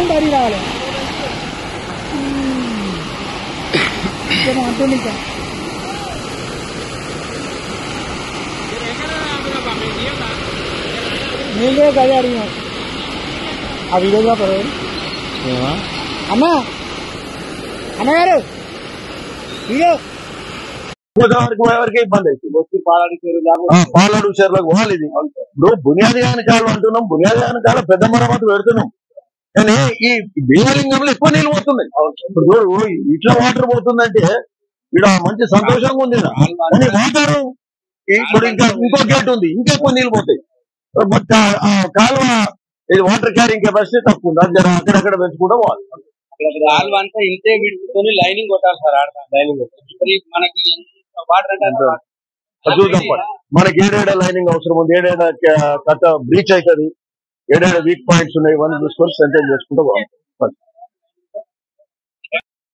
బయటికి రావాలి అంటుంది ఇంకా నేను కూడా అదే అడిగినా ఆ వీడియో అన్నా అన్నగారు వీడియో గోదావరికి ఇబ్బంది అవుతుంది పాలాడు చెరువులకు పోవాలి ఇది ఇప్పుడు బునియాది కాని కాలం అంటున్నాం బునియాది కాని కాలం పెద్ద మరమ్మతు పెడుతున్నాం కానీ ఈ భీమలింగంలో ఎక్కువ నీళ్ళు పోతున్నాయి ఇప్పుడు ఇట్లా వాటర్ పోతుందంటే ఇక్కడ మంచి సంతోషంగా ఉంది కానీ వాటర్ ఇప్పుడు ఇంకా ఇంకో గేట్ ఉంది ఇంకెక్కువ నీళ్ళు పోతాయి బట్ ఆ కాలువ ఇది వాటర్ క్యారింగ్ కెపాసిటీ తక్కువ ఉంది అది అక్కడక్కడ పెంచుకుంటూ పోవాలి కాలువ అంతా ఇంతే విడుచుకొని లైనింగ్ కొట్టాలి సార్ లైనింగ్ మనకి వాటర్ అంటే చూద్దాం మనకి ఏడేడ లైనింగ్ అవసరం ఉంది ఏడేడ కథ బ్రీచ్ అవుతుంది ఏడేడ వీక్ పాయింట్స్ ఉన్నాయి ఇవన్నీ చూసుకొని సెంటర్ చేసుకుంటూ పోవాలి